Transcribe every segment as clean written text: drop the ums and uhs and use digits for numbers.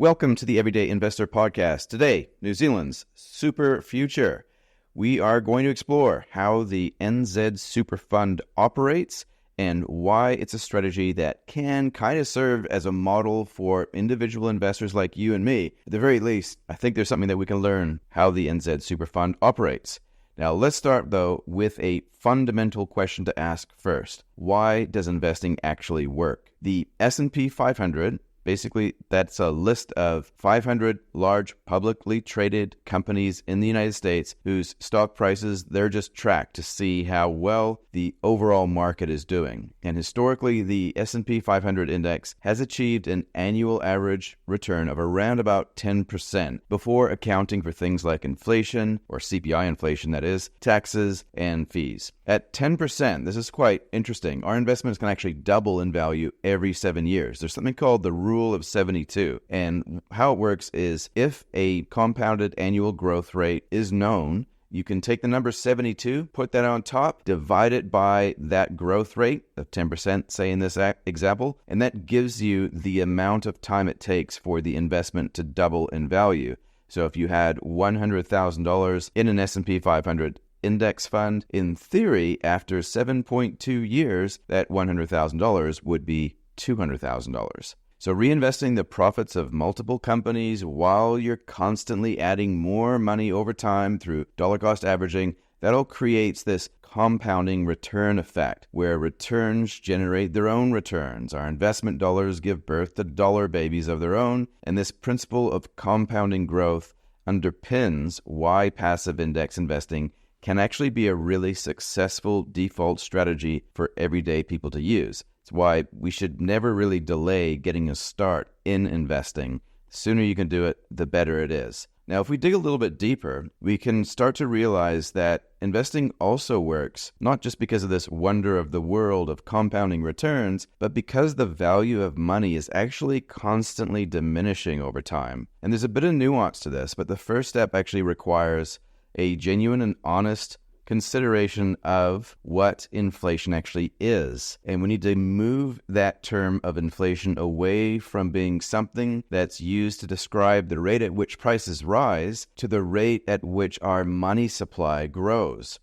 Welcome to the Everyday Investor Podcast. Today, New Zealand's super future. We are going to explore how the NZ Super Fund operates and why it's a strategy that can kind of serve as a model for individual investors like you and me. At the very least, I think there's something that we can learn how the NZ Super Fund operates. Now, let's start, though, with a fundamental question to ask first. Why does investing actually work? The S&P 500, basically, that's a list of 500 large publicly traded companies in the United States whose stock prices, they're just tracked to see how well the overall market is doing. And historically, the S&P 500 index has achieved an annual average return of around about 10% before accounting for things like inflation, or CPI inflation that is, taxes, and fees. At 10%, this is quite interesting. Our investments can actually double in value every 7 years. There's something called the rule of 72. And how it works is if a compounded annual growth rate is known, you can take the number 72, put that on top, divide it by that growth rate of 10%, say in this example, and that gives you the amount of time it takes for the investment to double in value. So if you had $100,000 in an S&P 500 index fund, in theory, after 7.2 years, that $100,000 would be $200,000. So reinvesting the profits of multiple companies while you're constantly adding more money over time through dollar cost averaging, that all creates this compounding return effect where returns generate their own returns. Our investment dollars give birth to dollar babies of their own, and this principle of compounding growth underpins why passive index investing can actually be a really successful default strategy for everyday people to use. It's why we should never really delay getting a start in investing. The sooner you can do it, the better it is. Now, if we dig a little bit deeper, we can start to realize that investing also works, not just because of this wonder of the world of compounding returns, but because the value of money is actually constantly diminishing over time. And there's a bit of nuance to this, but the first step actually requires a genuine and honest consideration of what inflation actually is. And we need to move that term of inflation away from being something that's used to describe the rate at which prices rise to the rate at which our money supply grows.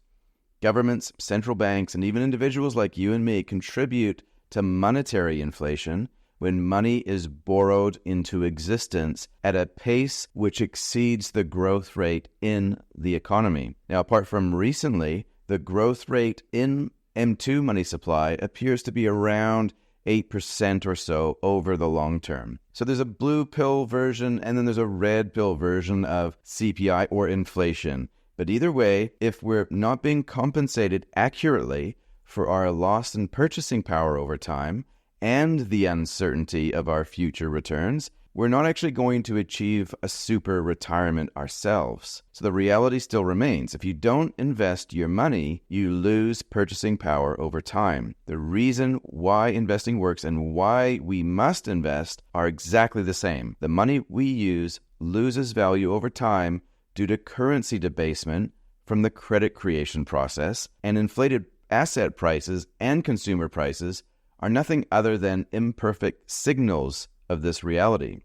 Governments, central banks, and even individuals like you and me contribute to monetary inflation when money is borrowed into existence at a pace which exceeds the growth rate in the economy. Now, apart from recently, the growth rate in M2 money supply appears to be around 8% or so over the long term. So there's a blue pill version and then there's a red pill version of CPI or inflation. But either way, if we're not being compensated accurately for our loss in purchasing power over time, and the uncertainty of our future returns, we're not actually going to achieve a super retirement ourselves. So the reality still remains. If you don't invest your money, you lose purchasing power over time. The reason why investing works and why we must invest are exactly the same. The money we use loses value over time due to currency debasement from the credit creation process, and inflated asset prices and consumer prices are nothing other than imperfect signals of this reality.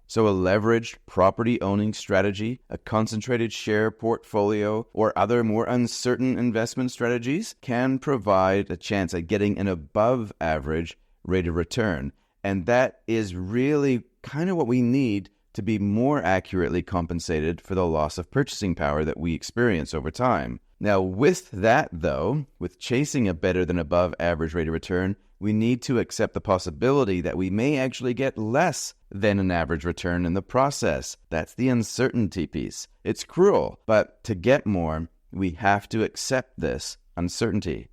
So a leveraged property-owning strategy, a concentrated share portfolio, or other more uncertain investment strategies can provide a chance at getting an above-average rate of return. And that is really kind of what we need to be more accurately compensated for the loss of purchasing power that we experience over time. Now, with that, though, with chasing a better than above average rate of return, we need to accept the possibility that we may actually get less than an average return in the process. That's the uncertainty piece. It's cruel, but to get more, we have to accept this uncertainty.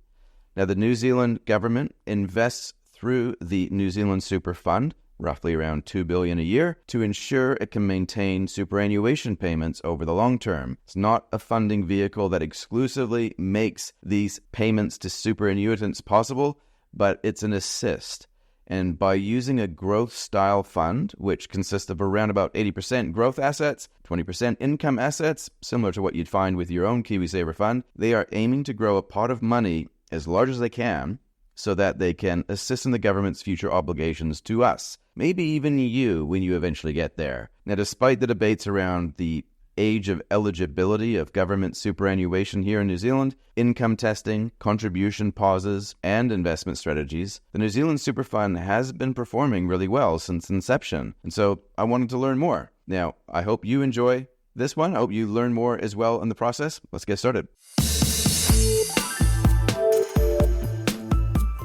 Now, the New Zealand government invests through the New Zealand Super Fund, roughly around $2 billion a year, to ensure it can maintain superannuation payments over the long term. It's not a funding vehicle that exclusively makes these payments to superannuitants possible, but it's an assist. And by using a growth style fund, which consists of around about 80% growth assets, 20% income assets, similar to what you'd find with your own KiwiSaver fund, they are aiming to grow a pot of money as large as they can so that they can assist in the government's future obligations to us, maybe even you when you eventually get there. Now, despite the debates around the age of eligibility of government superannuation here in New Zealand, income testing, contribution pauses, and investment strategies, the New Zealand Super Fund has been performing really well since inception. And so I wanted to learn more. Now, I hope you enjoy this one. I hope you learn more as well in the process. Let's get started.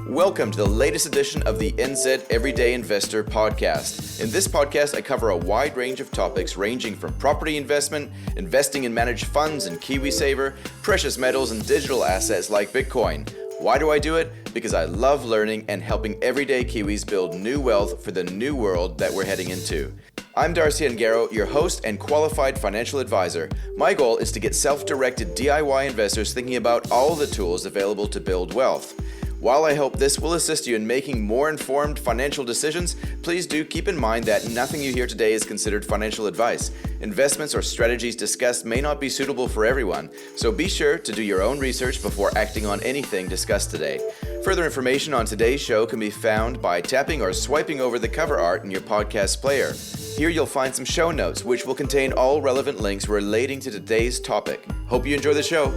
Welcome to the latest edition of the NZ Everyday Investor podcast. In this podcast, I cover a wide range of topics ranging from property investment, investing in managed funds and KiwiSaver, precious metals and digital assets like Bitcoin. Why do I do it? Because I love learning and helping everyday Kiwis build new wealth for the new world that we're heading into. I'm Darcy Ungaro, your host and qualified financial advisor. My goal is to get self-directed DIY investors thinking about all the tools available to build wealth. While I hope this will assist you in making more informed financial decisions, please do keep in mind that nothing you hear today is considered financial advice. Investments or strategies discussed may not be suitable for everyone, so be sure to do your own research before acting on anything discussed today. Further information on today's show can be found by tapping or swiping over the cover art in your podcast player. Here you'll find some show notes, which will contain all relevant links relating to today's topic. Hope you enjoy the show.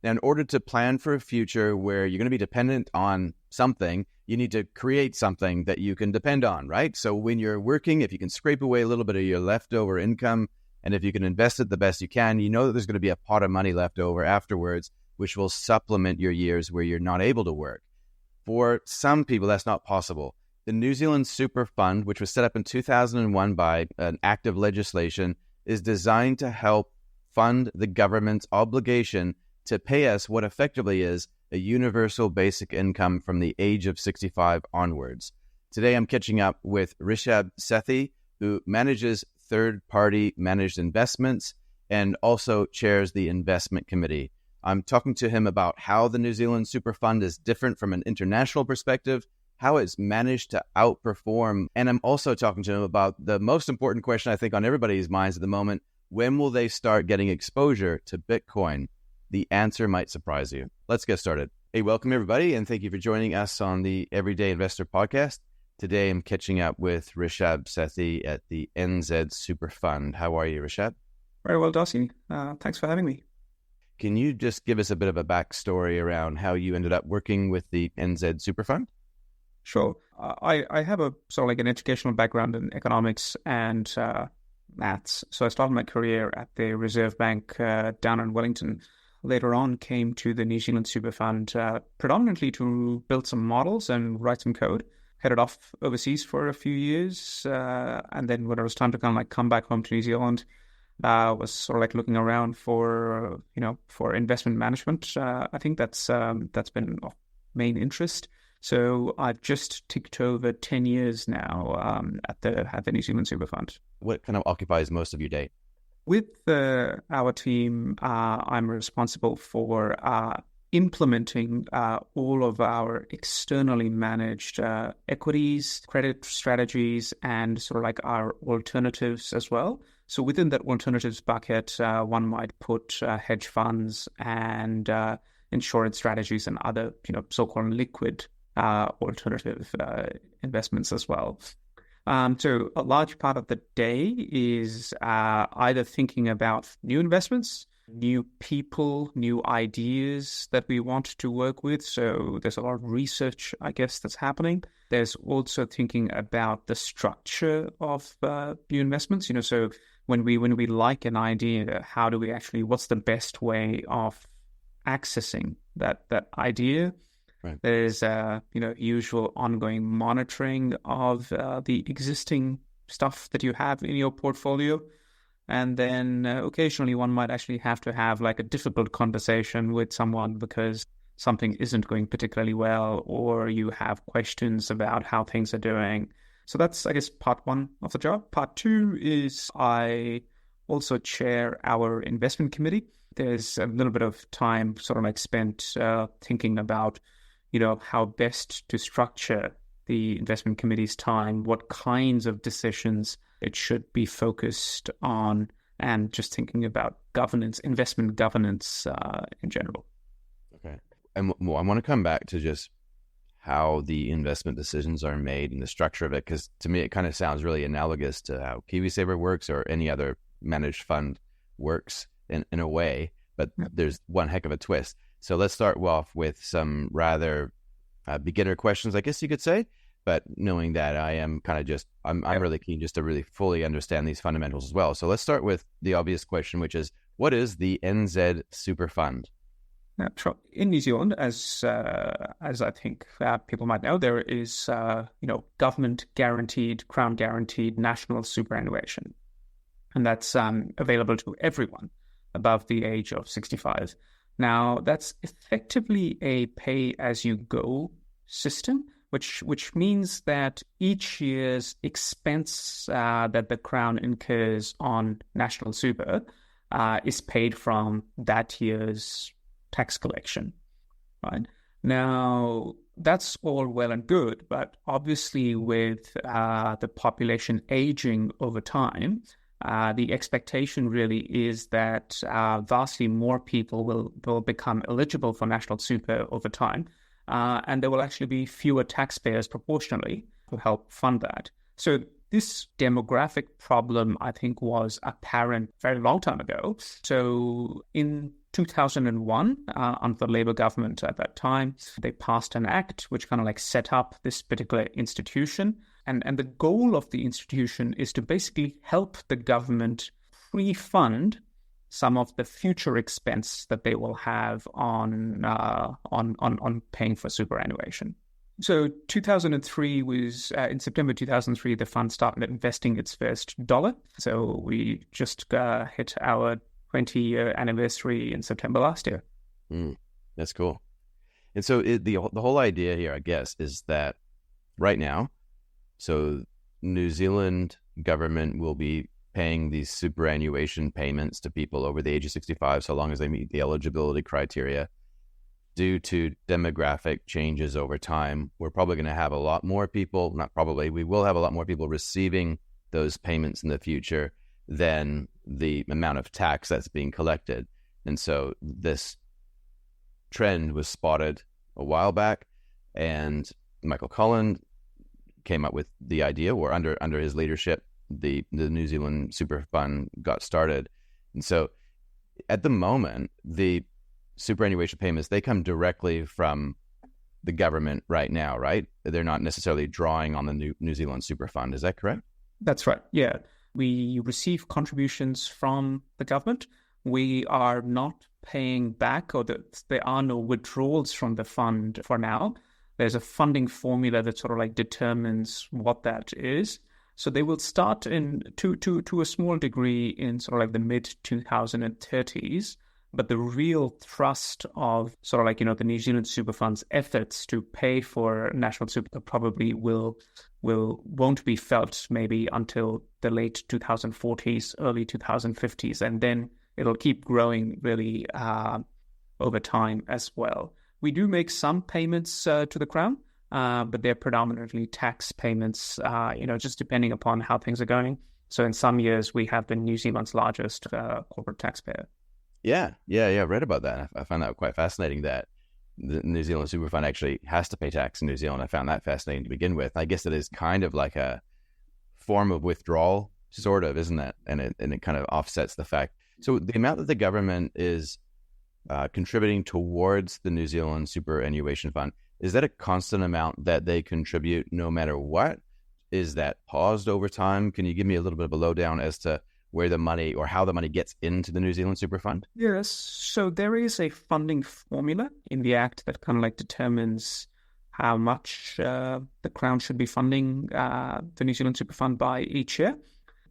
Now, in order to plan for a future where you're going to be dependent on something, you need to create something that you can depend on, right? So when you're working, if you can scrape away a little bit of your leftover income, and if you can invest it the best you can, you know that there's going to be a pot of money left over afterwards, which will supplement your years where you're not able to work. For some people, that's not possible. The New Zealand Super Fund, which was set up in 2001 by an act of legislation, is designed to help fund the government's obligation to pay us what effectively is a universal basic income from the age of 65 onwards. Today, I'm catching up with Rishab Sethi, who manages third-party managed investments and also chairs the investment committee. I'm talking to him about how the New Zealand Super Fund is different from an international perspective, how it's managed to outperform, and I'm also talking to him about the most important question I think on everybody's minds at the moment: when will they start getting exposure to Bitcoin? The answer might surprise you. Let's get started. Hey, welcome everybody, and thank you for joining us on the Everyday Investor podcast. Today, I'm catching up with Rishab Sethi at the NZ Super Fund. How are you, Rishab? Very well, Darcy. Thanks for having me. Can you just give us a bit of a backstory around how you ended up working with the NZ Super Fund? Sure. I have a sort of like an educational background in economics and maths. So I started my career at the Reserve Bank down in Wellington. Later on, came to the New Zealand Super Fund predominantly to build some models and write some code. Headed off overseas for a few years, and then when it was time to kind of like come back home to New Zealand, was sort of like looking around for investment management. I think that's been of main interest. So I've just ticked over 10 years now at the New Zealand Super Fund. What kind of occupies most of your day? With our team, I'm responsible for implementing all of our externally managed equities, credit strategies, and sort of like our alternatives as well. So within that alternatives bucket, one might put hedge funds and insurance strategies and other, so-called liquid alternative investments as well. So a large part of the day is either thinking about new investments, new people, new ideas that we want to work with. So there's a lot of research, I guess, that's happening. There's also thinking about the structure of new investments. So when we like an idea, how do we actually? What's the best way of accessing that idea? Right. There's usual ongoing monitoring of the existing stuff that you have in your portfolio. And then occasionally one might actually have to have like a difficult conversation with someone because something isn't going particularly well, or you have questions about how things are doing. So that's, I guess, part one of the job. Part two is I also chair our investment committee. There's a little bit of time sort of like spent thinking about, how best to structure the investment committee's time, what kinds of decisions it should be focused on and just thinking about governance, investment governance in general. Okay. And I want to come back to just how the investment decisions are made and the structure of it, because to me, it kind of sounds really analogous to how KiwiSaver works or any other managed fund works in a way, but there's one heck of a twist. So let's start off with some rather beginner questions, I guess you could say, but knowing that I am kind of just, I'm really keen just to really fully understand these fundamentals as well. So let's start with the obvious question, which is, what is the NZ Super Fund? In New Zealand, as I think people might know, there is government guaranteed, Crown guaranteed national superannuation, and that's available to everyone above the age of 65. Now, that's effectively a pay-as-you-go system, which means that each year's expense that the Crown incurs on national super is paid from that year's tax collection, right? Now, that's all well and good, but obviously with the population aging over time, the expectation really is that vastly more people will become eligible for national super over time, and there will actually be fewer taxpayers proportionally to help fund that. So this demographic problem, I think, was apparent a very long time ago. So in 2001, under the Labour government at that time, they passed an act which kind of like set up this particular institution. And the goal of the institution is to basically help the government pre-fund some of the future expense that they will have on paying for superannuation. So 2003 was, in September 2003, the fund started investing its first dollar. So we just hit our 20-year anniversary in September last year. That's cool. And so the whole idea here, I guess, is that right now, so New Zealand government will be paying these superannuation payments to people over the age of 65, so long as they meet the eligibility criteria. Due to demographic changes over time, we're probably going to have a lot more people, not probably, we will have a lot more people receiving those payments in the future than the amount of tax that's being collected. And so this trend was spotted a while back, and Michael Cullen came up with the idea, or under his leadership, the New Zealand Super Fund got started. And so at the moment, the superannuation payments, they come directly from the government right now, right? They're not necessarily drawing on the New Zealand Super Fund. Is that correct? That's right. Yeah. We receive contributions from the government. We are not paying back, or there are no withdrawals from the fund for now. There's a funding formula that sort of like determines what that is. So they will start to a small degree in sort of like the mid-2030s. But the real thrust of sort of like, the New Zealand Super Fund's efforts to pay for national super probably won't be felt maybe until the late 2040s, early 2050s. And then it'll keep growing really over time as well. We do make some payments to the Crown, but they're predominantly tax payments, just depending upon how things are going. So in some years, we have been New Zealand's largest corporate taxpayer. Yeah. I read about that. I found that quite fascinating that the New Zealand Super Fund actually has to pay tax in New Zealand. I found that fascinating to begin with. I guess it is kind of like a form of withdrawal, sort of, isn't it? And it kind of offsets the fact. So the amount that the government is contributing towards the New Zealand Superannuation Fund, is that a constant amount that they contribute no matter what? Is that paused over time? Can you give me a little bit of a lowdown as to where the money or how the money gets into the New Zealand Super Fund? Yes. So there is a funding formula in the Act that kind of like determines how much the Crown should be funding the New Zealand Super Fund by each year.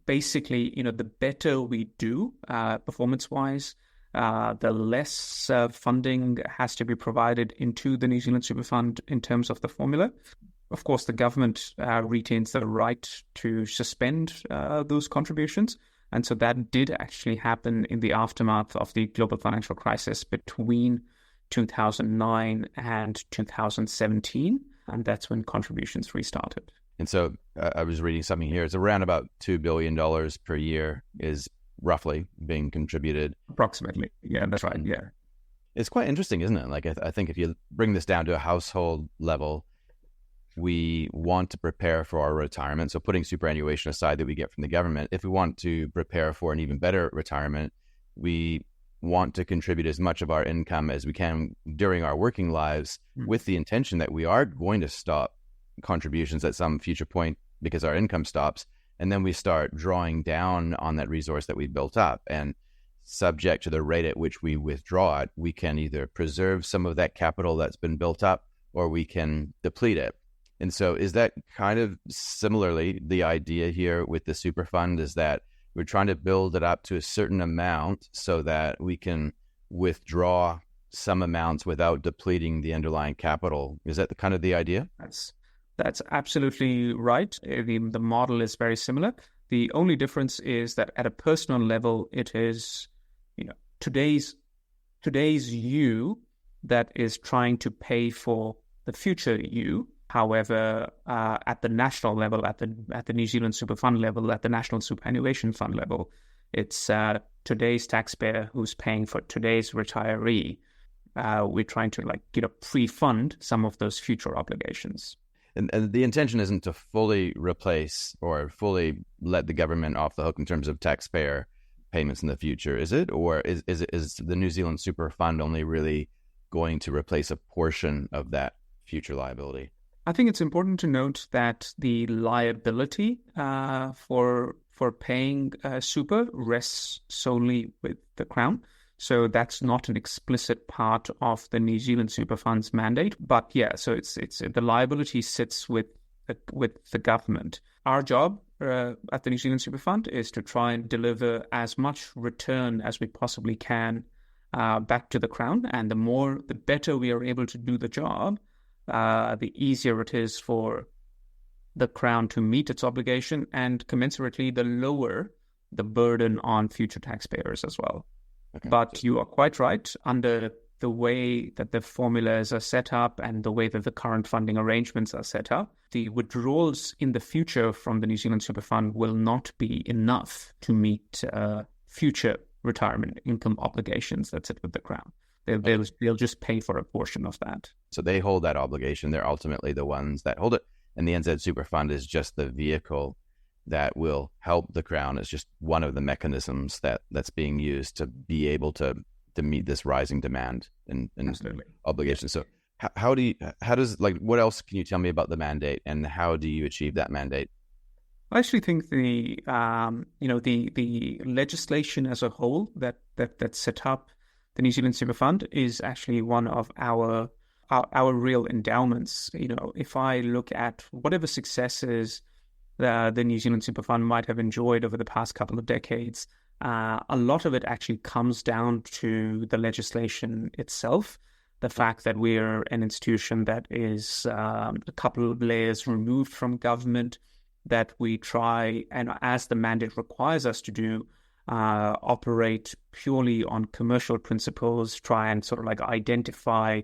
Basically, the better we do performance-wise, the less funding has to be provided into the New Zealand Super Fund in terms of the formula. Of course, the government retains the right to suspend those contributions. And so that did actually happen in the aftermath of the global financial crisis between 2009 and 2017. And that's when contributions restarted. And so I was reading something here. It's around about $2 billion per year is roughly being contributed. Approximately. Yeah, that's right. Yeah. It's quite interesting, isn't it? Like, I think if you bring this down to a household level, we want to prepare for our retirement. So putting superannuation aside that we get from the government, if we want to prepare for an even better retirement, we want to contribute as much of our income as we can during our working lives with the intention that we are going to stop contributions at some future point because our income stops. And then we start drawing down on that resource that we built up. And subject to the rate at which we withdraw it, we can either preserve some of that capital that's been built up or we can deplete it. And so is that kind of similarly the idea here with the super fund, is that we're trying to build it up to a certain amount so that we can withdraw some amounts without depleting the underlying capital? Is that kind of the idea? That's absolutely right. The model is very similar. The only difference is that at a personal level, it is, today's you that is trying to pay for the future you. However, at the national level, at the New Zealand Super Fund level, at the National Superannuation Fund level, it's today's taxpayer who's paying for today's retiree. We're trying to pre-fund some of those future obligations. And the intention isn't to fully replace or fully let the government off the hook in terms of taxpayer payments in the future, is it? Or is the New Zealand Super Fund only really going to replace a portion of that future liability? I think it's important to note that the liability for paying super rests solely with the Crown. So that's not an explicit part of the New Zealand Super Fund's mandate. But yeah, so it's the liability sits with the government. Our job at the New Zealand Super Fund is to try and deliver as much return as we possibly can back to the Crown. And the better we are able to do the job, the easier it is for the Crown to meet its obligation, and commensurately, the lower the burden on future taxpayers as well. Okay. But you are quite right. Under the way that the formulas are set up and the way that the current funding arrangements are set up, the withdrawals in the future from the New Zealand Super Fund will not be enough to meet future retirement income obligations that sit with the Crown. They'll just pay for a portion of that. So they hold that obligation. They're ultimately the ones that hold it. And the NZ Super Fund is just the vehicle that will help the Crown. It's just one of the mechanisms that's being used to be able to meet this rising demand and obligations. So what else can you tell me about the mandate, and how do you achieve that mandate? I actually think the legislation as a whole that set up the New Zealand Super Fund is actually one of our real endowments. If I look at whatever successes the New Zealand Super Fund might have enjoyed over the past couple of decades, a lot of it actually comes down to the legislation itself. The fact that we're an institution that is a couple of layers removed from government, that we try, and as the mandate requires us to do, operate purely on commercial principles, try and sort of identify,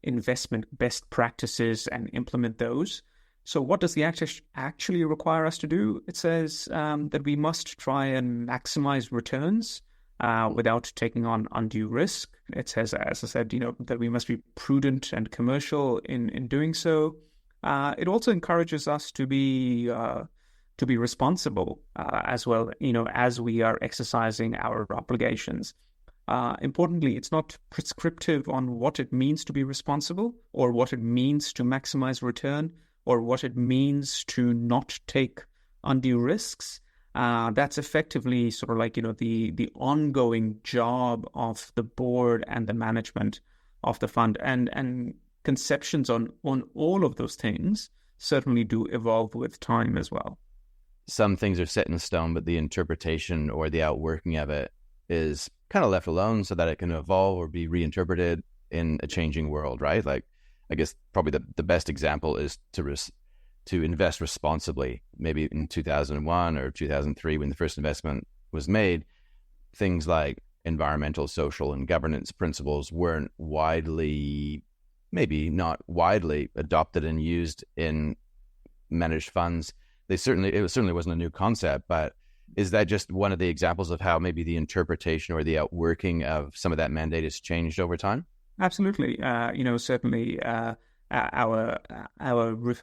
investment best practices and implement those. So what does the act actually require us to do? It says that we must try and maximize returns without taking on undue risk. It says, as I said, that we must be prudent and commercial in doing so. It also encourages us to be responsible as well, as we are exercising our obligations. Importantly, it's not prescriptive on what it means to be responsible, or what it means to maximize return, or what it means to not take undue risks. That's effectively sort of the ongoing job of the board and the management of the fund, and conceptions on all of those things certainly do evolve with time as well. Some things are set in stone, but the interpretation or the outworking of it is kind of left alone so that it can evolve or be reinterpreted in a changing world, right? I guess probably the best example is to invest responsibly. Maybe in 2001 or 2003, when the first investment was made, things like environmental, social, and governance principles weren't maybe not widely adopted and used in managed funds, it certainly wasn't a new concept, but is that just one of the examples of how maybe the interpretation or the outworking of some of that mandate has changed over time? Absolutely. Certainly our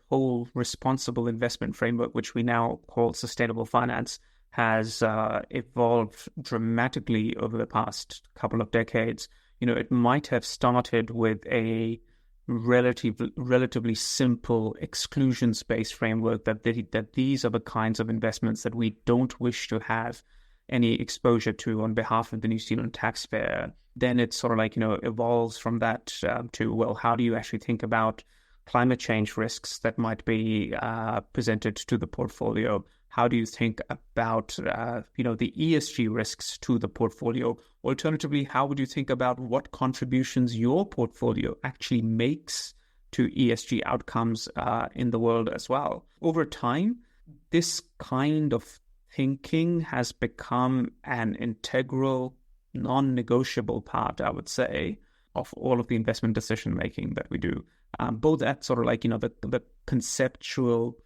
whole responsible investment framework, which we now call sustainable finance, has evolved dramatically over the past couple of decades. It might have started with a relatively simple exclusions-based framework that these are the kinds of investments that we don't wish to have any exposure to on behalf of the New Zealand taxpayer. Then it sort of evolves from that to, well, how do you actually think about climate change risks that might be presented to the portfolio? How do you think about, the ESG risks to the portfolio? Alternatively, how would you think about what contributions your portfolio actually makes to ESG outcomes in the world as well? Over time, this kind of thinking has become an integral, non-negotiable part, I would say, of all of the investment decision-making that we do. Both at sort of the conceptual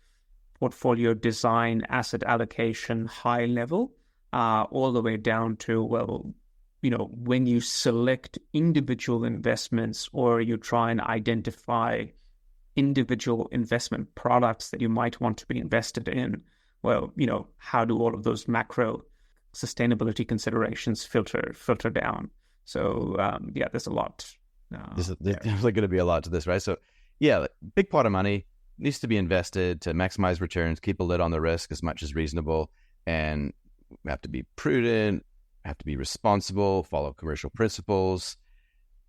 portfolio design, asset allocation, high level, all the way down to, when you select individual investments or you try and identify individual investment products that you might want to be invested in, how do all of those macro sustainability considerations filter down? So, there's a lot. There's definitely going to be a lot to this, right? So, big pot of money needs to be invested to maximize returns, keep a lid on the risk as much as reasonable, and we have to be prudent, have to be responsible, follow commercial principles,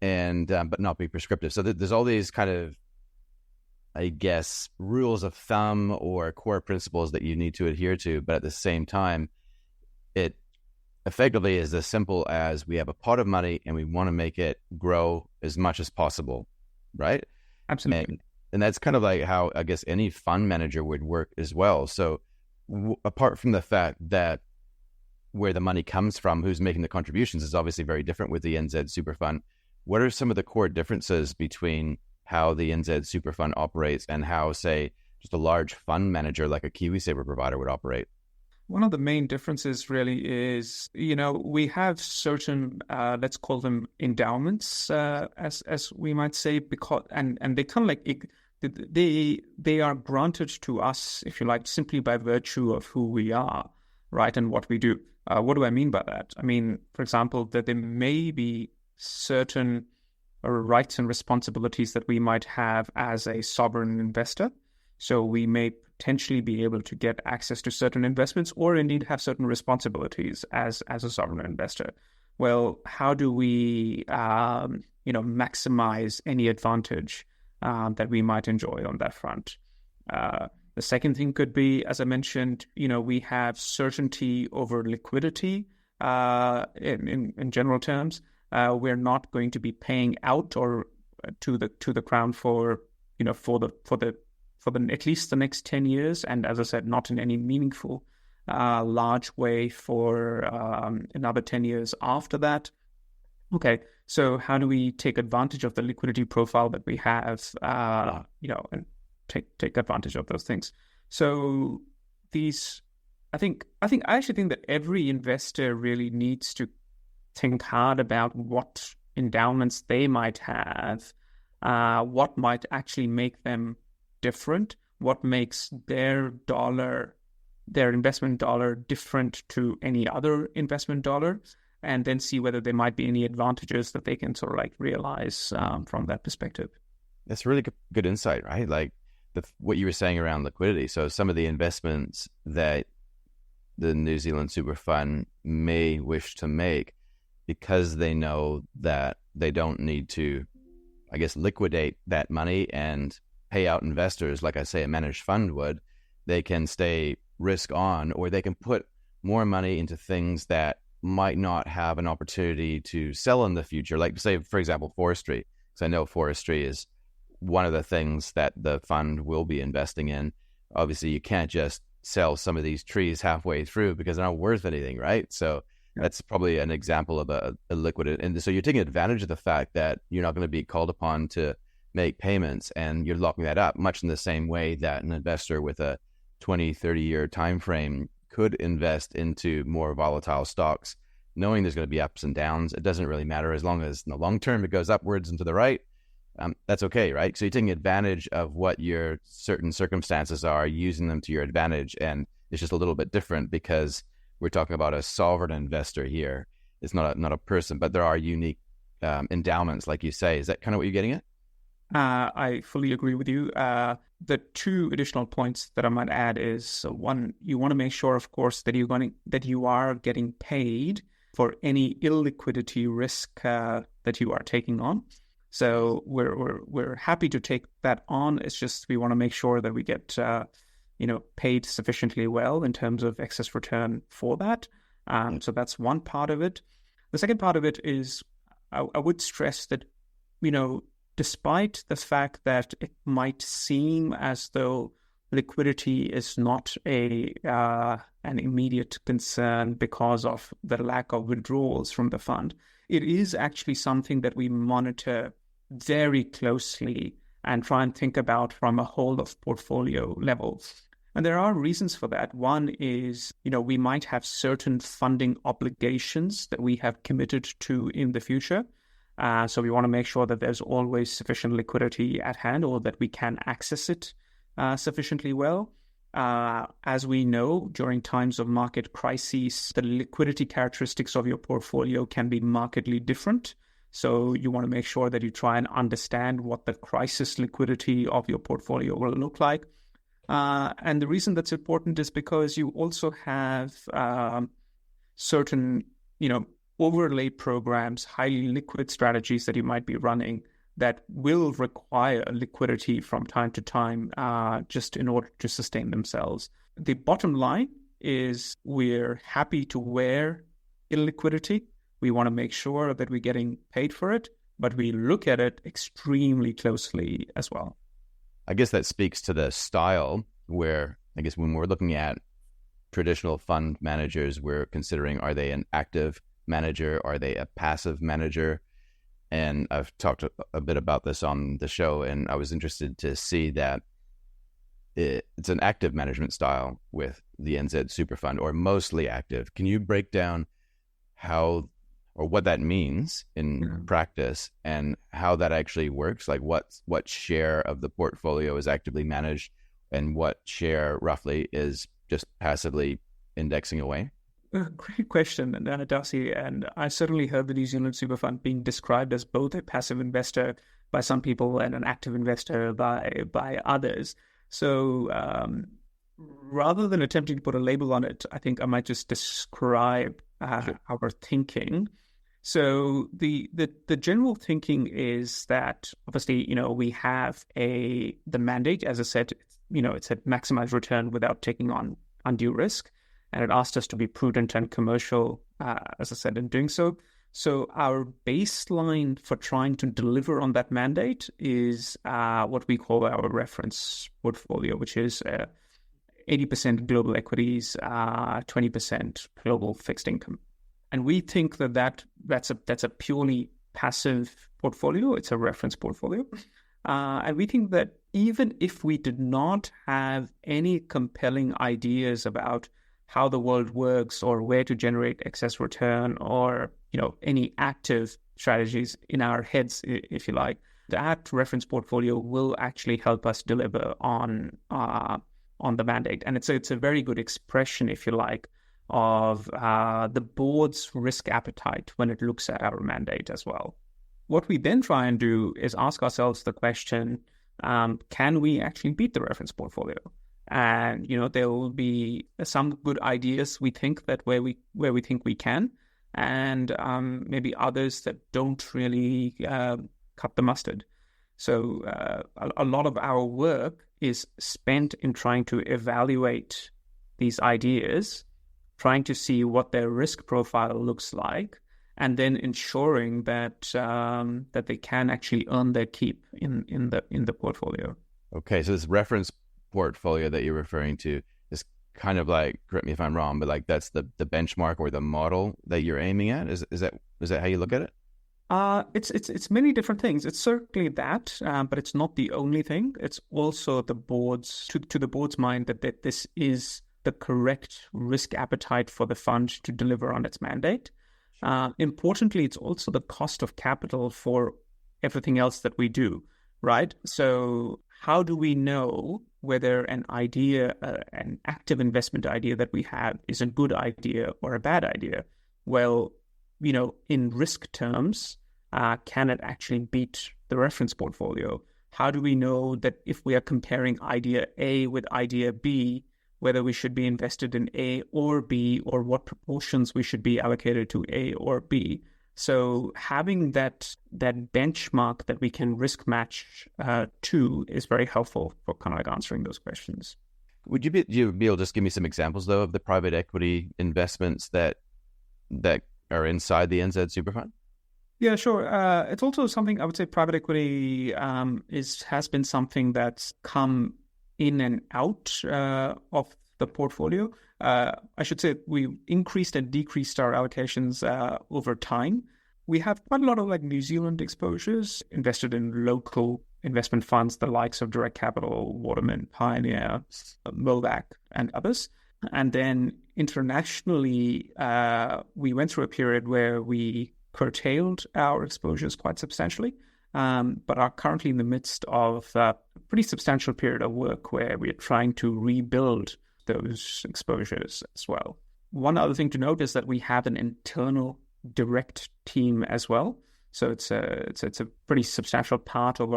and but not be prescriptive. So there's all these kind of, I guess, rules of thumb or core principles that you need to adhere to, but at the same time, it effectively is as simple as we have a pot of money and we want to make it grow as much as possible, right? Absolutely. And that's kind of like how, I guess, any fund manager would work as well. So apart from the fact that where the money comes from, who's making the contributions, is obviously very different with the NZ Super Fund. What are some of the core differences between how the NZ Super Fund operates and how, say, just a large fund manager like a KiwiSaver provider would operate? One of the main differences really is, we have certain, let's call them endowments, as we might say, because and they kind of they are granted to us, if you like, simply by virtue of who we are, right, and what we do. What do I mean by that? I mean, for example, that there may be certain rights and responsibilities that we might have as a sovereign investor. So we may potentially be able to get access to certain investments or indeed have certain responsibilities as a sovereign investor. Well, how do we, maximize any advantage that we might enjoy on that front? The second thing could be, as I mentioned, we have certainty over liquidity in general terms. We're not going to be paying out or to the Crown for at least the next 10 years. And as I said, not in any meaningful, large way for another 10 years after that. Okay, so how do we take advantage of the liquidity profile that we have, and take advantage of those things? So I actually think that every investor really needs to think hard about what endowments they might have, what might actually make them different, what makes their investment dollar different to any other investment dollar, and then see whether there might be any advantages that they can sort of realize from that perspective. That's really good insight, right? Like what you were saying around liquidity. So some of the investments that the New Zealand Super Fund may wish to make, because they know that they don't need to, I guess, liquidate that money and pay out investors, like I say, a managed fund would, they can stay risk on, or they can put more money into things that might not have an opportunity to sell in the future. Like, say, for example, forestry. Because I know forestry is one of the things that the fund will be investing in. Obviously, you can't just sell some of these trees halfway through because they're not worth anything, right? So that's probably an example of a liquid. And so you're taking advantage of the fact that you're not going to be called upon to make payments, and you're locking that up, much in the same way that an investor with a 20, 30-year time frame could invest into more volatile stocks, knowing there's going to be ups and downs. It doesn't really matter as long as in the long term it goes upwards and to the right. That's okay, right? So you're taking advantage of what your certain circumstances are, using them to your advantage, and it's just a little bit different because we're talking about a sovereign investor here. It's not a person, but there are unique endowments, like you say. Is that kind of what you're getting at? I fully agree with you. The two additional points that I might add is one, you want to make sure, of course, that you are getting paid for any illiquidity risk that you are taking on. So we're happy to take that on. It's just we want to make sure that we get paid sufficiently well in terms of excess return for that. So that's one part of it. The second part of it is I would stress that despite the fact that it might seem as though liquidity is not an immediate concern because of the lack of withdrawals from the fund, it is actually something that we monitor very closely and try and think about from a whole of portfolio level. And there are reasons for that. One is, we might have certain funding obligations that we have committed to in the future. So we want to make sure that there's always sufficient liquidity at hand, or that we can access it sufficiently well. As we know, during times of market crises, the liquidity characteristics of your portfolio can be markedly different. So you want to make sure that you try and understand what the crisis liquidity of your portfolio will look like. And the reason that's important is because you also have certain, overlay programs, highly liquid strategies that you might be running that will require liquidity from time to time just in order to sustain themselves. The bottom line is we're happy to wear illiquidity. We want to make sure that we're getting paid for it, but we look at it extremely closely as well. I guess that speaks to the style where, I guess when we're looking at traditional fund managers, we're considering, are they an active manager? Are they a passive manager? And I've talked a bit about this on the show, and I was interested to see that it's an active management style with the NZ Super Fund, or mostly active. Can you break down how or what that means in practice and how that actually works? Like what share of the portfolio is actively managed and what share roughly is just passively indexing away? Great question, Darcy. And I certainly heard the New Zealand Super Fund being described as both a passive investor by some people and an active investor by others. So rather than attempting to put a label on it, I think I might just describe our thinking. So the general thinking is that obviously, we have the mandate, as I said, it's a maximize return without taking on undue risk. And it asked us to be prudent and commercial, as I said, in doing so. So our baseline for trying to deliver on that mandate is what we call our reference portfolio, which is 80% global equities, 20% global fixed income. And we think that's a purely passive portfolio. It's a reference portfolio. And we think that even if we did not have any compelling ideas about how the world works or where to generate excess return or, any active strategies in our heads, if you like, that reference portfolio will actually help us deliver on the mandate. And it's a very good expression, if you like, of the board's risk appetite when it looks at our mandate as well. What we then try and do is ask ourselves the question, can we actually beat the reference portfolio? And, there will be some good ideas we think that where we think we can, and maybe others that don't really cut the mustard. So a lot of our work is spent in trying to evaluate these ideas, trying to see what their risk profile looks like, and then ensuring that that they can actually earn their keep in the portfolio. Okay, so this reference portfolio that you're referring to is kind of like, correct me if I'm wrong, but like that's the benchmark or the model that you're aiming at? Is that how you look at it? It's many different things. It's certainly that, but it's not the only thing. It's also the board's to the board's mind that this is the correct risk appetite for the fund to deliver on its mandate. Importantly, it's also the cost of capital for everything else that we do, right? So how do we know whether an idea, an active investment idea that we have is a good idea or a bad idea? Well, in risk terms, can it actually beat the reference portfolio? How do we know that if we are comparing idea A with idea B, whether we should be invested in A or B, or what proportions we should be allocated to A or B? So having that benchmark that we can risk match to is very helpful for kind of like answering those questions. Would you be able to just give me some examples, though, of the private equity investments that are inside the NZ Superfund? Yeah, sure. It's also something I would say private equity has been something that's come in and out of the portfolio. I should say we increased and decreased our allocations over time. We have quite a lot of like New Zealand exposures invested in local investment funds, the likes of Direct Capital, Waterman, Pioneer, Movac, and others. And then internationally, we went through a period where we curtailed our exposures quite substantially, but are currently in the midst of a pretty substantial period of work where we're trying to rebuild those exposures as well. One other thing to note is that we have an internal direct team as well. So it's a pretty substantial part of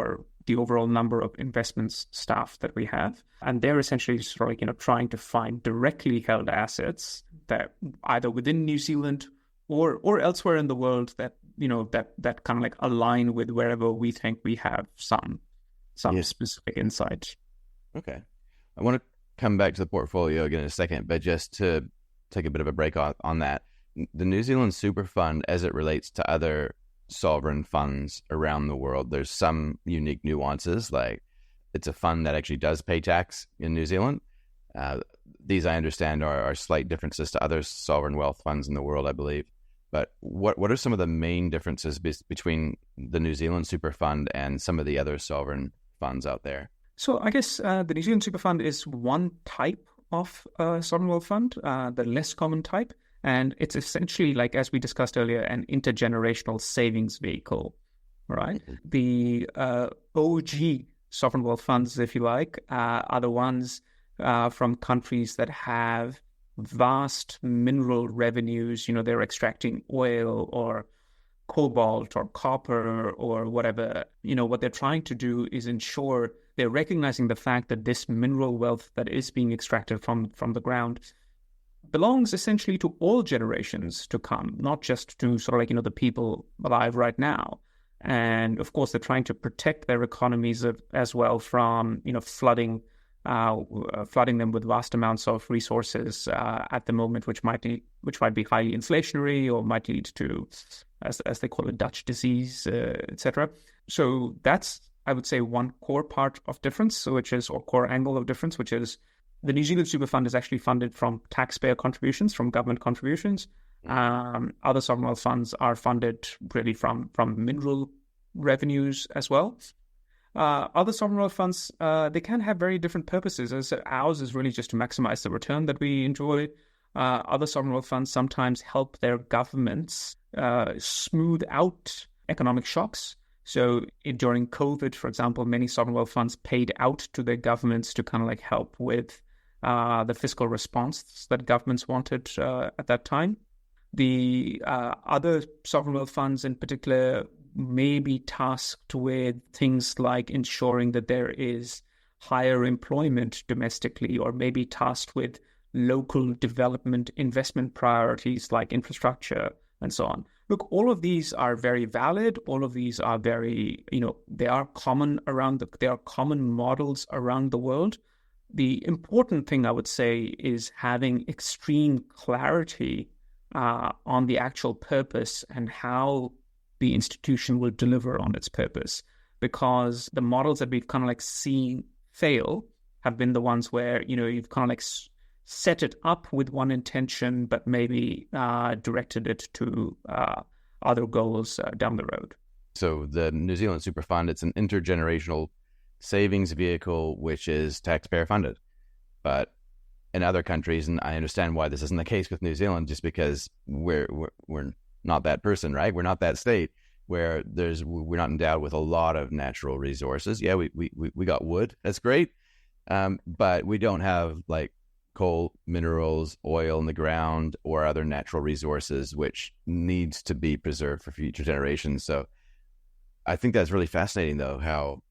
the overall number of investments staff that we have. And they're essentially sort of trying to find directly held assets that either within New Zealand or elsewhere in the world that that kind of like align with wherever we think we have some specific insight. Okay. I want to come back to the portfolio again in a second, but just to take a bit of a break on that, the New Zealand Super Fund, as it relates to other sovereign funds around the world, there's some unique nuances. Like, it's a fund that actually does pay tax in New Zealand. These, I understand, are slight differences to other sovereign wealth funds in the world, I believe. But what are some of the main differences between the New Zealand Super Fund and some of the other sovereign funds out there? So I guess the New Zealand Super Fund is one type of sovereign wealth fund, the less common type. And it's essentially, like, as we discussed earlier, an intergenerational savings vehicle, right? Mm-hmm. The OG sovereign wealth funds, if you like, are the ones from countries that have vast mineral revenues. They're extracting oil or cobalt or copper or whatever. What they're trying to do is ensure they're recognizing the fact that this mineral wealth that is being extracted from the ground belongs essentially to all generations to come, not just to sort of like, the people alive right now. And of course, they're trying to protect their economies as well from, flooding them with vast amounts of resources at the moment, which might be highly inflationary or might lead to, as they call it, Dutch disease, etc. So that's, I would say, one core part of difference, or core angle of difference, which is the New Zealand Super Fund is actually funded from taxpayer contributions, from government contributions. Other sovereign wealth funds are funded really from mineral revenues as well. Other sovereign wealth funds, they can have very different purposes. As ours is really just to maximize the return that we enjoy. Other sovereign wealth funds sometimes help their governments smooth out economic shocks. So during COVID, for example, many sovereign wealth funds paid out to their governments to kind of like help with the fiscal response that governments wanted at that time. The other sovereign wealth funds in particular may be tasked with things like ensuring that there is higher employment domestically, or maybe tasked with local development investment priorities like infrastructure and so on. Look, all of these are very valid. All of these are very, they are common they are common models around the world. The important thing I would say is having extreme clarity on the actual purpose and how the institution will deliver on its purpose. Because the models that we've kind of like seen fail have been the ones where, you've kind of like set it up with one intention, but maybe directed it to other goals down the road. So the New Zealand Super Fund, it's an intergenerational savings vehicle, which is taxpayer funded. But in other countries, and I understand why this isn't the case with New Zealand, just because we're not that person, right? We're not that state where we're not endowed with a lot of natural resources. Yeah, we got wood, that's great, but we don't have like coal, minerals, oil in the ground, or other natural resources which needs to be preserved for future generations. So I think that's really fascinating, though, how,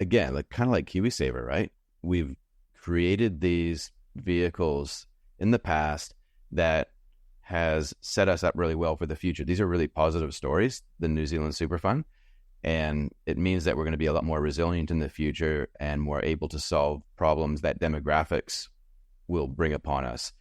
again, like kind of like KiwiSaver, right? We've created these vehicles in the past that has set us up really well for the future. These are really positive stories, the New Zealand Super Fund, and it means that we're going to be a lot more resilient in the future and more able to solve problems that demographics will bring upon us.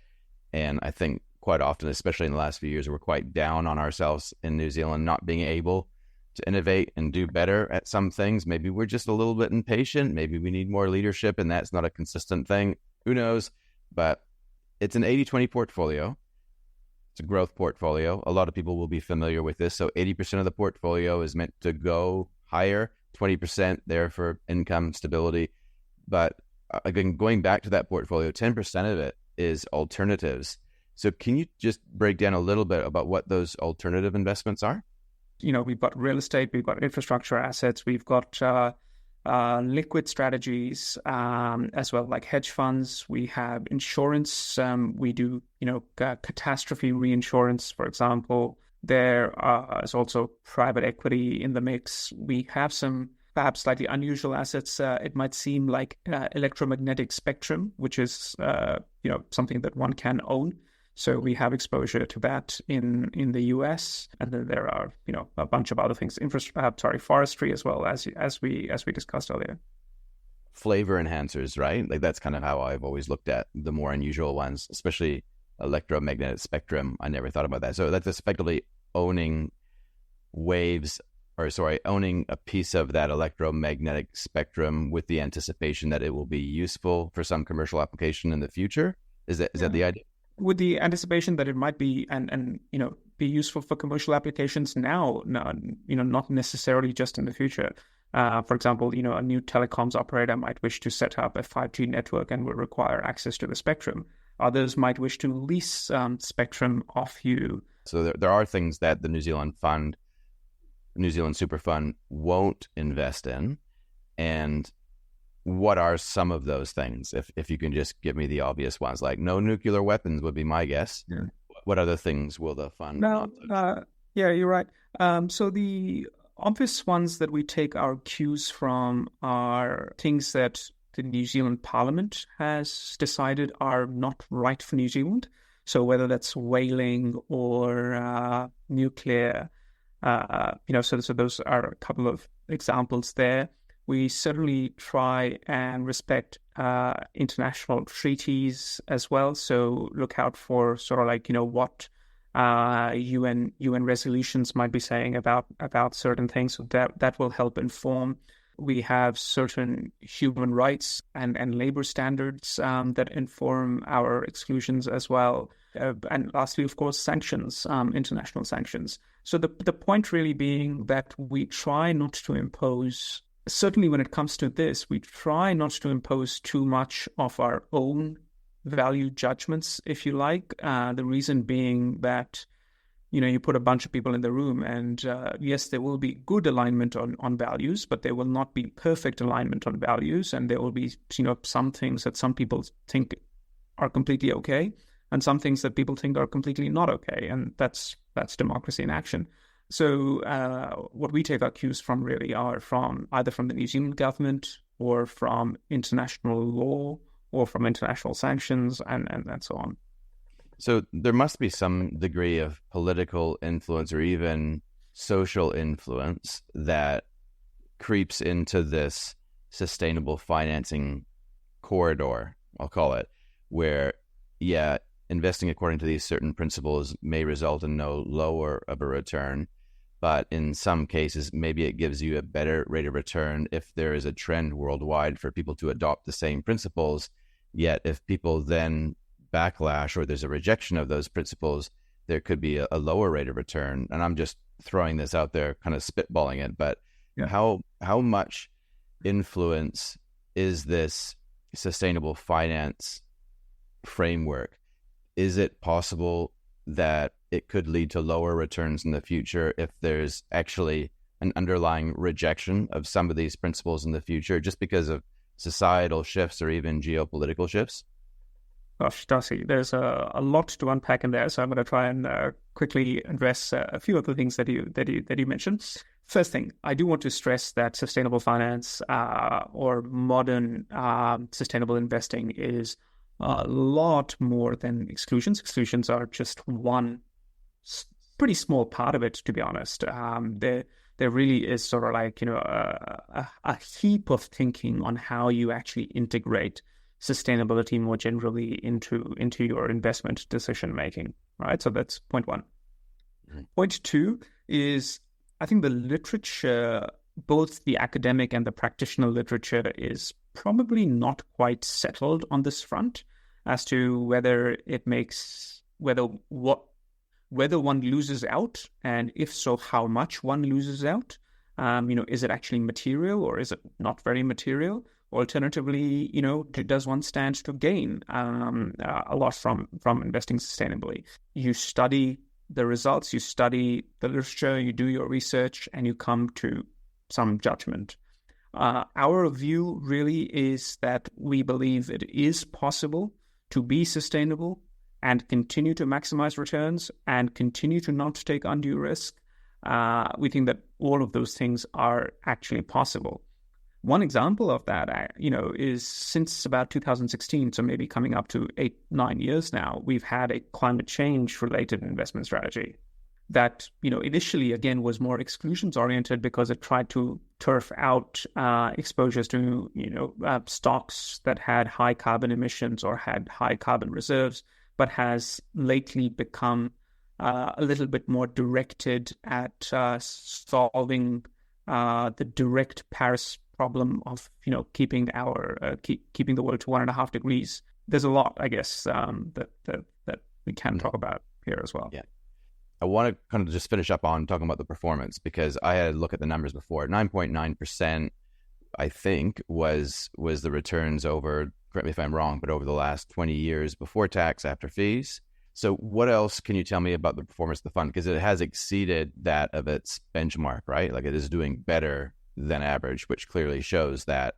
And I think quite often, especially in the last few years, we're quite down on ourselves in New Zealand, not being able to innovate and do better at some things. Maybe we're just a little bit impatient. Maybe we need more leadership, and that's not a consistent thing. Who knows? But it's an 80-20 portfolio. It's a growth portfolio. A lot of people will be familiar with this. So 80% of the portfolio is meant to go higher, 20% there for income stability. But again, going back to that portfolio, 10% of it is alternatives. So can you just break down a little bit about what those alternative investments are? You know, we've got real estate, we've got infrastructure assets, we've got liquid strategies as well, like hedge funds. We have insurance. We do, catastrophe reinsurance, for example. There is also private equity in the mix. We have some perhaps slightly unusual assets. It might seem like electromagnetic spectrum, which is, something that one can own. So we have exposure to that in the US, and then there are a bunch of other things, forestry as well, as we discussed earlier. Flavor enhancers, right? Like that's kind of how I've always looked at the more unusual ones, especially electromagnetic spectrum. I never thought about that. So that's effectively owning owning a piece of that electromagnetic spectrum with the anticipation that it will be useful for some commercial application in the future. Is that the idea? With the anticipation that it might be and be useful for commercial applications now, not necessarily just in the future. For example, a new telecoms operator might wish to set up a 5G network and will require access to the spectrum. Others might wish to lease spectrum off you. So there are things that the New Zealand Super Fund won't invest in, and what are some of those things? If you can just give me the obvious ones, like no nuclear weapons would be my guess. Yeah. What other things will the fund? Yeah, you're right. So the obvious ones that we take our cues from are things that the New Zealand Parliament has decided are not right for New Zealand. So whether that's whaling or nuclear, so those are a couple of examples there. We certainly try and respect international treaties as well. So look out for sort of like, what UN resolutions might be saying about certain things. So that will help inform. We have certain human rights and labor standards that inform our exclusions as well. And lastly, of course, sanctions, international sanctions. So the point really being that we try not to impose, certainly when it comes to this, we try not to impose too much of our own value judgments, if you like. The reason being that, you put a bunch of people in the room and yes, there will be good alignment on values, but there will not be perfect alignment on values. And there will be, some things that some people think are completely okay and some things that people think are completely not okay. And that's democracy in action. So what we take our cues from really are either from the New Zealand government or from international law or from international sanctions and so on. So there must be some degree of political influence or even social influence that creeps into this sustainable financing corridor, I'll call it, where, investing according to these certain principles may result in no lower of a return. But in some cases, maybe it gives you a better rate of return if there is a trend worldwide for people to adopt the same principles. Yet if people then backlash or there's a rejection of those principles, there could be a lower rate of return. And I'm just throwing this out there, kind of spitballing it, but how much influence is this sustainable finance framework? Is it possible that it could lead to lower returns in the future if there's actually an underlying rejection of some of these principles in the future, just because of societal shifts or even geopolitical shifts? Gosh, Darcy, there's a lot to unpack in there, so I'm going to try and quickly address a few of the things that you mentioned. First thing, I do want to stress that sustainable finance or modern sustainable investing is a lot more than exclusions. Exclusions are just one pretty small part of it, to be honest. There really is sort of like, a heap of thinking on how you actually integrate sustainability more generally into your investment decision making, right? So that's point one. Mm-hmm. Point two is, I think the literature, both the academic and the practitioner literature, is probably not quite settled on this front as to whether one loses out, and if so, how much one loses out. Is it actually material or is it not very material? Alternatively, does one stand to gain a lot from investing sustainably? You study the results, you study the literature, you do your research, and you come to some judgment. Our view really is that we believe it is possible to be sustainable and continue to maximize returns and continue to not take undue risk. We think that all of those things are actually possible. One example of that, is since about 2016, so maybe coming up to 8-9 years now, we've had a climate change related investment strategy that, initially, again, was more exclusions oriented because it tried to turf out exposures to, stocks that had high carbon emissions or had high carbon reserves, but has lately become a little bit more directed at solving the direct Paris problem of keeping the world to 1.5 degrees. There's a lot, I guess, that we can talk about here as well. Yeah, I want to kind of just finish up on talking about the performance, because I had a look at the numbers before. 9.9%, I think, was the returns over, correct me if I'm wrong, but over the last 20 years before tax, after fees. So what else can you tell me about the performance of the fund? Because it has exceeded that of its benchmark, right? Like, it is doing better than average, which clearly shows that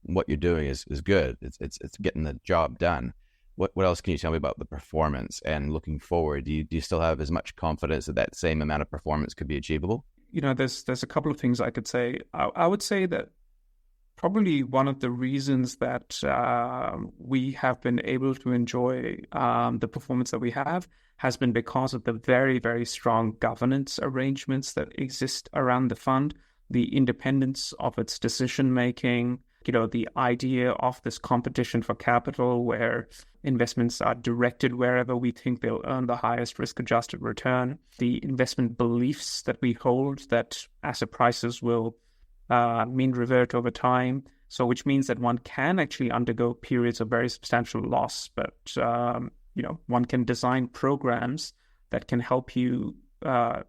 what you're doing is good. It's getting the job done. What else can you tell me about the performance? And looking forward, do you still have as much confidence that same amount of performance could be achievable? There's a couple of things I could say. I would say that probably one of the reasons that we have been able to enjoy the performance that we have has been because of the very, very strong governance arrangements that exist around the fund, the independence of its decision-making, the idea of this competition for capital where investments are directed wherever we think they'll earn the highest risk-adjusted return, the investment beliefs that we hold that asset prices will mean revert over time. So which means that one can actually undergo periods of very substantial loss, but, one can design programs that can help you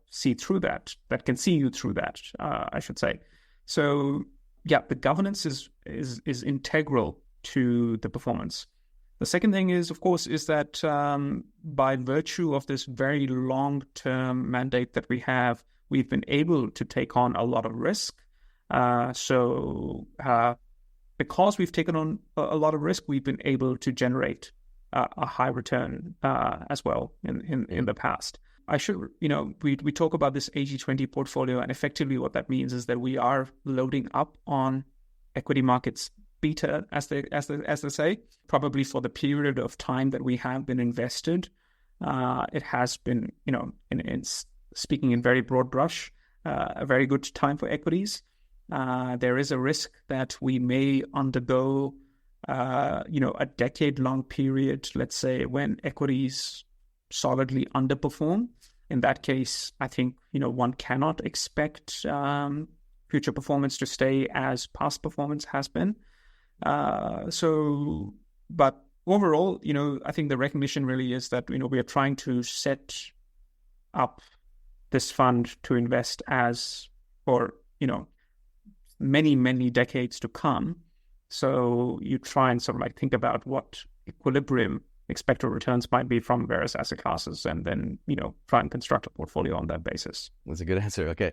see through that can see you through that, I should say. So, yeah, the governance is integral to the performance. The second thing is, of course, is that by virtue of this very long-term mandate that we have, we've been able to take on a lot of risk. Because we've taken on a lot of risk, we've been able to generate a high return as well in the past. We talk about this 80-20 portfolio, and effectively what that means is that we are loading up on equity markets beta, as they say, probably for the period of time that we have been invested. It has been, in speaking in very broad brush, a very good time for equities. There is a risk that we may undergo, a decade-long period, let's say, when equities solidly underperform. In that case, I think, one cannot expect future performance to stay as past performance has been. But overall, I think the recognition really is that, we are trying to set up this fund to invest as for, many, many decades to come. So you try and sort of like think about what equilibrium expected returns might be from various asset classes, and then, try and construct a portffolio on that basis. That's a good answer. Okay.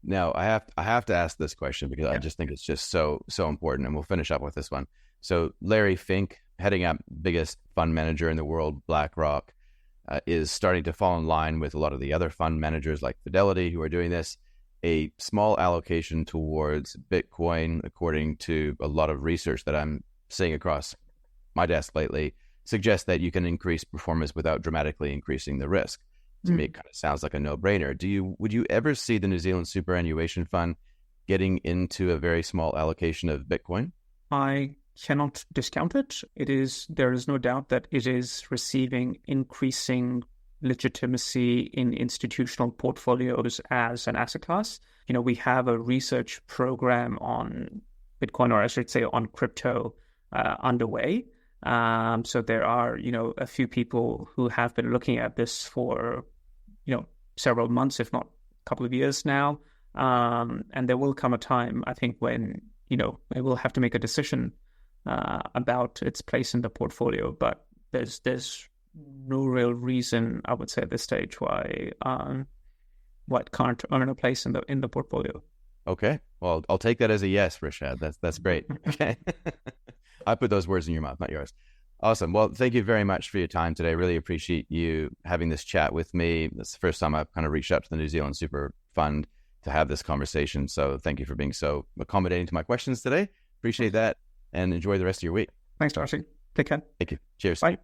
Now I have to ask this question because I just think it's just so important, and we'll finish up with this one. So Larry Fink, heading up biggest fund manager in the world, BlackRock, is starting to fall in line with a lot of the other fund managers like Fidelity who are doing this. A small allocation towards Bitcoin, according to a lot of research that I'm seeing across my desk lately, suggests that you can increase performance without dramatically increasing the risk. To me, it kind of sounds like a no-brainer. Would you ever see the New Zealand Superannuation Fund getting into a very small allocation of Bitcoin? I cannot discount it. There is no doubt that it is receiving increasing legitimacy in institutional portfolios as an asset class. We have a research program on Bitcoin, or I should say on crypto, underway. So there are, a few people who have been looking at this for, several months, if not a couple of years now. And there will come a time, I think, when, they will have to make a decision about its place in the portfolio. But there's no real reason, I would say, at this stage why it can't earn a place in the portfolio. Okay, well, I'll take that as a yes, Rishab. That's great. Okay, I put those words in your mouth, not yours. Awesome. Well, thank you very much for your time today. I really appreciate you having this chat with me. It's the first time I've kind of reached out to the New Zealand Super Fund to have this conversation. So thank you for being so accommodating to my questions today. Appreciate that, and enjoy the rest of your week. Thanks, Darcy. Take care. Thank you. Cheers. Bye.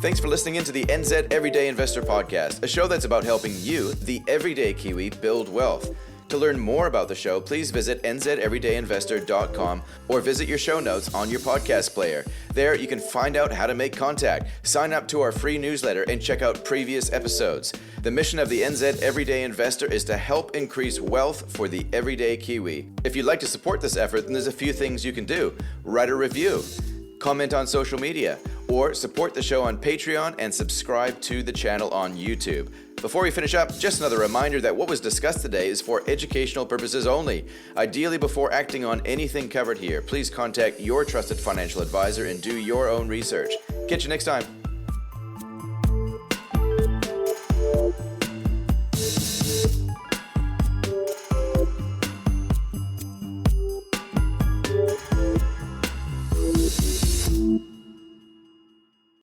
Thanks for listening into the NZ Everyday Investor Podcast, a show that's about helping you, the everyday Kiwi, build wealth. To learn more about the show, please visit nzeverydayinvestor.com or visit your show notes on your podcast player. There, you can find out how to make contact, sign up to our free newsletter, and check out previous episodes. The mission of the NZ Everyday Investor is to help increase wealth for the everyday Kiwi. If you'd like to support this effort, then there's a few things you can do. Write a review, comment on social media, or support the show on Patreon and subscribe to the channel on YouTube. Before we finish up, just another reminder that what was discussed today is for educational purposes only. Ideally, before acting on anything covered here, please contact your trusted financial advisor and do your own research. Catch you next time.